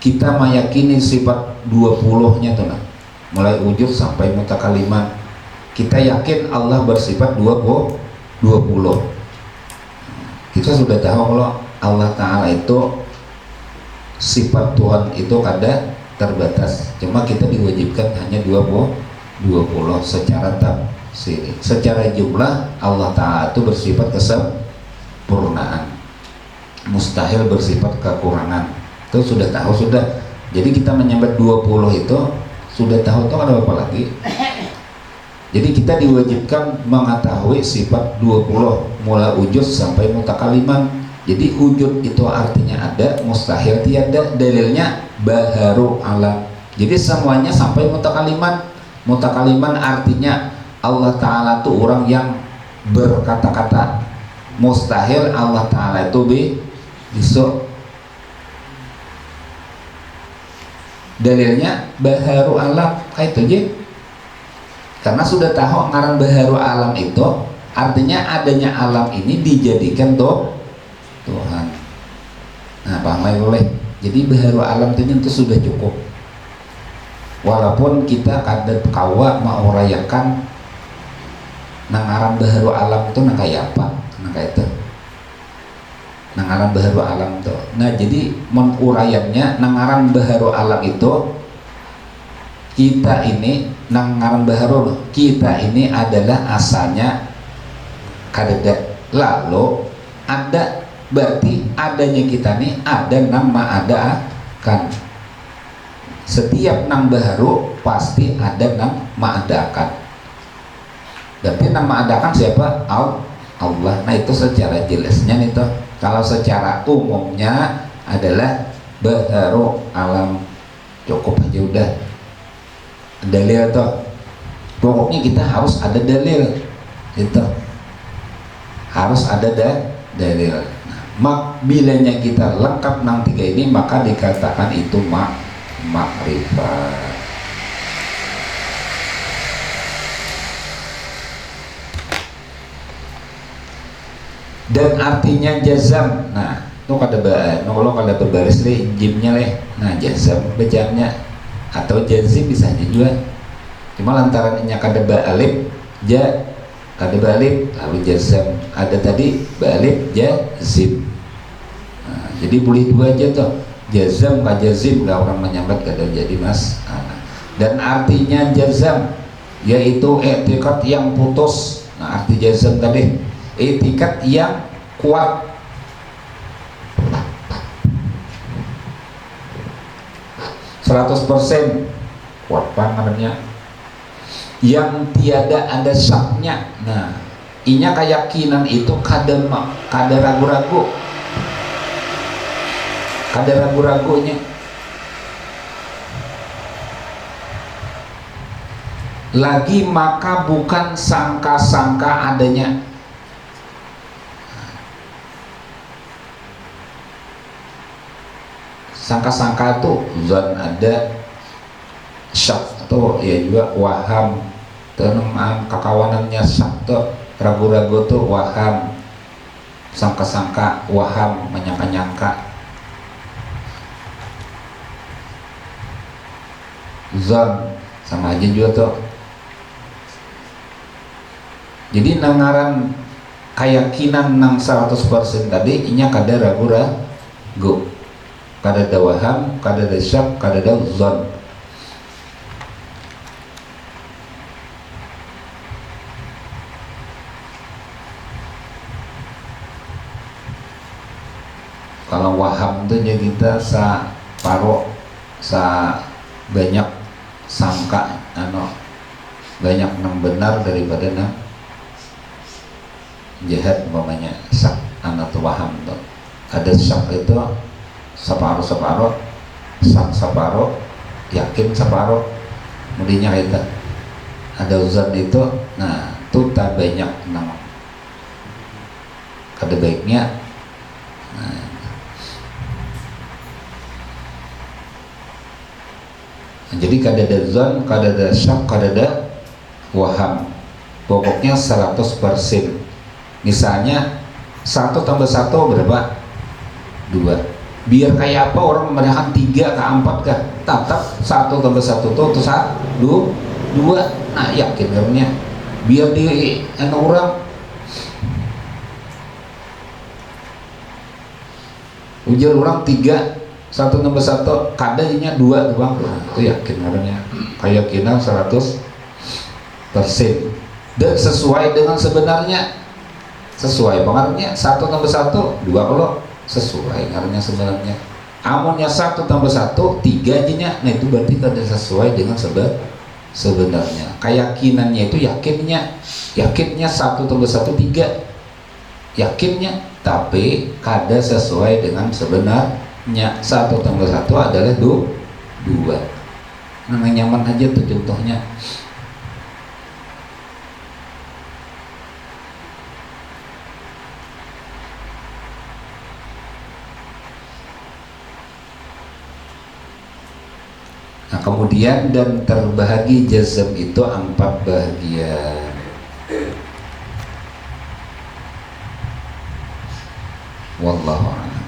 kita meyakini sifat 20-nya tuh nah, mulai wujud sampai mutakaliman. Kita yakin Allah bersifat 20. Kita sudah tahu kalau Allah Ta'ala itu sifat Tuhan itu kada terbatas, cuma kita diwajibkan hanya 20 secara sini. Secara jumlah Allah Ta'ala itu bersifat kesempurnaan, mustahil bersifat kekurangan. Itu sudah tahu sudah. Jadi kita menyambat 20 itu sudah tahu ada apa lagi. Jadi kita diwajibkan mengetahui sifat 20 mulai wujud sampai mutakaliman. Jadi wujud itu artinya ada, mustahil tiada, dalilnya baharu alam. Jadi semuanya sampai mutakaliman. Mutakaliman artinya Allah Ta'ala itu orang yang berkata-kata. Mustahil Allah Ta'ala itu bisa. Dalilnya baharu alam, kayak itu aja. Karena sudah tahu ngaran baharu alam itu artinya adanya alam ini dijadikan Tuhan. Nah, paham boleh. Jadi baharu alam itu sudah cukup. Walaupun kita kada kawa mau rayakan nangaran baharu alam itu nang kayak apa? Nang kayak itu. Nangaran baharu alam itu. Nah, jadi menguraiannya nangaran baharu alam itu kita ini nangaran baharu kita ini adalah asalnya kadada, lalu ada, berarti adanya kita nih ada nama ada akan. Setiap nang baharu pasti ada nama ada akan. Berarti nama ada akan siapa? Allah. Nah, itu secara jelasnya nih toh. Kalau secara umumnya adalah baharu alam, cukup aja udah. Dalil toh, pokoknya kita harus ada dalil itu, harus ada dalil. Nah, bilanya kita lengkap nang tiga ini maka dikatakan itu makrifat. Dan artinya jazam. Nah, itu kada kalau kada berbaris leh jimnya leh. Nah, jazam bejamnya atau jazim bisa aja juga. Cuma lantaran ini kada ba'alif kada ba'alif lalu jazam. Ada tadi ba'alif jazim. Nah, jadi boleh dua aja tuh. Jazam ka jazim lah orang menyambat kada jadi mas. Dan artinya jazam yaitu i'tiqad yang putus. Nah, arti jazam tadi i'tiqad yang kuat. %100% kuat bangetnya, yang tiada ada syaknya. Nah, inya keyakinan itu kada ragu-ragu, kada ragu-ragunya. Lagi maka bukan sangka-sangka adanya. Sangka-sangka itu zon ada, syak atau ya juga waham, teman kakawanannya syak tuh ragu-ragu tuh waham, sangka-sangka waham menyangka-nyangka. Zon sama aja juga tuh. Jadi nangaran keyakinan nang 100% tadi inya kada ragu-ragu. Kada ada waham, kada ada syak, kada ada zon. Kalau waham itu jadi kita banyak sangka banyak nang benar daripada nang jahat umpamanya. Syak atau waham tuh. Ada syak itu separuh, sak separuh, yakin separuh, mudinya kita ada uzan itu. Nah, itu tak banyak nama kada baiknya. Nah, jadi kada ada zon, kada ada syak, kada ada waham, pokoknya 100%. Misalnya 1 tambah 1 berapa? 2. Biar kayak apa orang membedakan 3 ke 4 kah? Tetap 1 tambah 1 itu 2. Nah, yakin karena biar di orang ujar orang 3, 1 tambah 1 kadanya 2 doang. Nah, itu yakin karena keyakinan 100%. dan sesuai dengan sebenarnya. Sesuai pengaruhnya 1 tambah 1 2 kalau sesuai ngaruhnya sebenarnya. Amunnya 1 tambah 1 3 aja, nah itu berarti tidak sesuai dengan sebenarnya. Keyakinannya itu yakinnya 1 tambah 1 3 yakinnya, tapi kada sesuai dengan sebenarnya. 1 tambah 1 adalah 2. Nah nyaman aja tuh contohnya. Nah kemudian dan terbahagi jazm itu 4 bagian. Wallahu a'lam.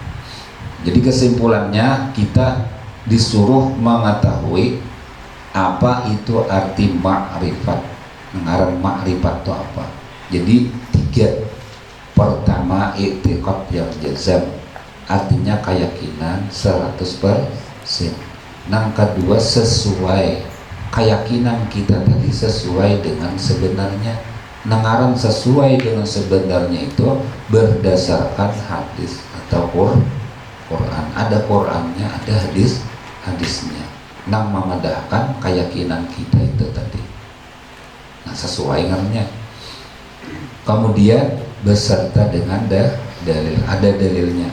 Jadi kesimpulannya kita disuruh mengetahui apa itu arti ma'rifat. Ngaran ma'rifat itu apa? Jadi 3. Pertama i'tiqad yang jazm, artinya keyakinan 100%. Yang kedua sesuai, keyakinan kita tadi sesuai dengan sebenarnya. Ngaran sesuai dengan sebenarnya itu berdasarkan hadis atau Quran. Ada Qurannya, ada hadisnya. Nang memedahkan keyakinan kita itu tadi. Nah sesuai ngarannya. Kemudian beserta dengan dalil, ada dalilnya.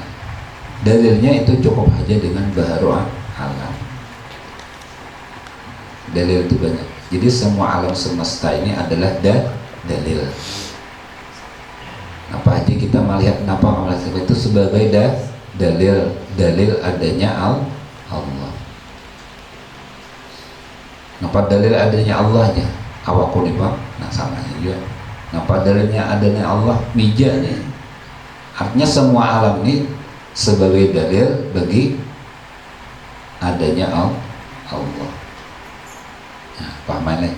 Dalilnya itu cukup aja dengan baharu alam. Dalil itu banyak. Jadi semua alam semesta ini adalah dalil. Apa aja kita melihat, kenapa melihat itu sebagai dalil adanya Allah. Kenapa dalil adanya Allahnya? Awakunibang, nah sama juga. Kenapa dalilnya adanya Allah? Mijanya. Artinya semua alam ini sebagai dalil bagi adanya Allah. Nah, pahamannya.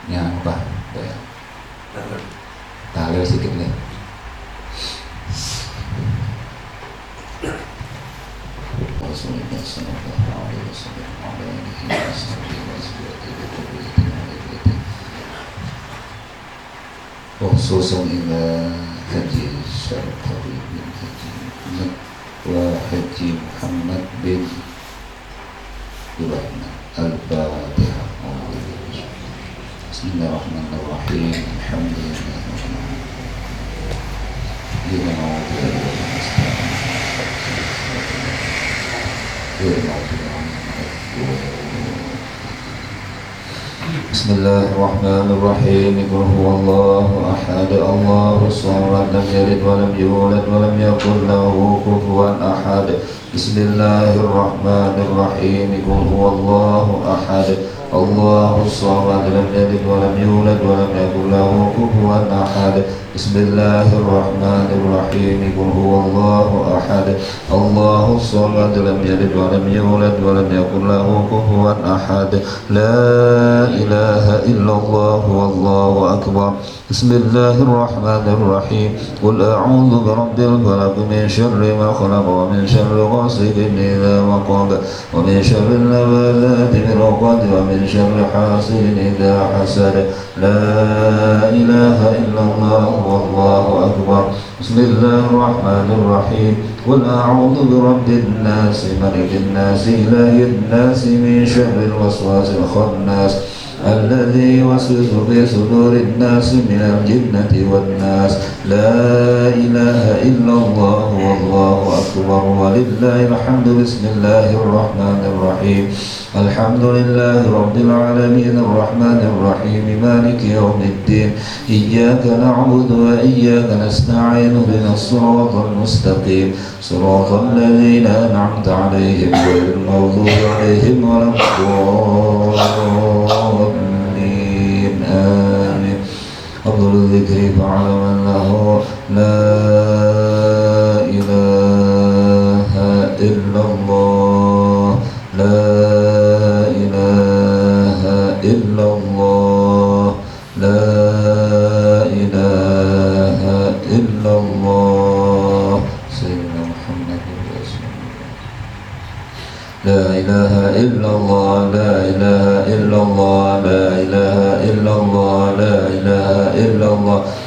Yang apa? Tahlil sedikit nih. خصوصا إلى حج الشرقاوي بن حج محمد وحج محمد بن إبراهيم. الفاتحة. بسم الله الرحمن الرحيم. الحمد لله رب العالمين. بسم الله الرحمن الرحيم. قل هو الله أحد الله الصمد لم يلد ولم يولد ولم يكن له كفوا أحد. بسم الله الرحمن الرحيم. قل هو الله أحد الله الصمد لم يلد ولم يولد ولم يكن له كفوا أحد. بسم الله الرحمن الرحيم. قل هو الله أحد الله الصمد لم يلد ولم يولد ولم يكن له كفوا أحد. لا إله إلا الله والله أكبر. بسم الله الرحمن الرحيم. قل أعوذ برب الفلق من شر ما خلق ومن شر غاسق إذا وقب ومن شر النفاثات في العقد ومن شر حاسد إذا حسد. لا إله إلا الله والله أكبر. بسم الله الرحمن الرحيم. قل أعوذ برب الناس ملك الناس إله الناس من شر الوسواس الخناس الذي يوسوس في صدور الناس من الجنة والناس. لا إله إلا الله والله أكبر ولله الحمد. بسم الله الرحمن الرحيم. الحمد لله رب العالمين الرحمن الرحيم مالك يوم الدين. إياك نعبد وإياك نستعين اهدنا الصراط المستقيم صراط الذين أنعمت عليهم غير المغضوب عليهم ولا الضالين. آمين. أفضل الذكر فعل من له لا إله إلا الله. لا إله إلا الله. لا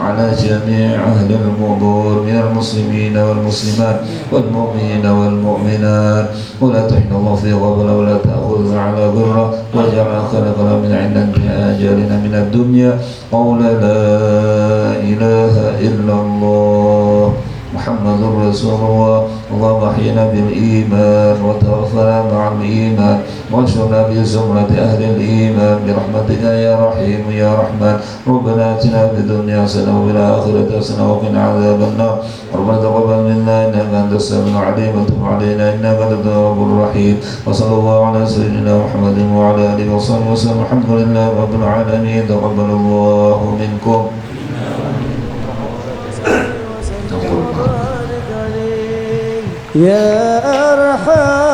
على جميع أهل القبور من المسلمين والمسلمات والمؤمنين والمؤمنات ولا تحن الله في غفلة ولا تأخذنا على غرة واجعل خلقنا من عندك بآجالنا من الدنيا قول لا إله إلا الله محمد رسول الله اللهم احينا بالإيمان وتوفنا مع الإيمان واشرنا بزمرة أهل الإيمان برحمتك يا رحيم يا رحمن ربنا آتنا في الدنيا حسنة وفي الآخرة حسنة وقنا عذاب النار ربنا تقبل منا إنك أنت السميع العليم وتب علينا إنك أنت التواب الرحيم وصلى الله على سيدنا محمد وعلى آله وصحبه وسلم الحمد لله رب العالمين تقبل الله منكم. يا أرحم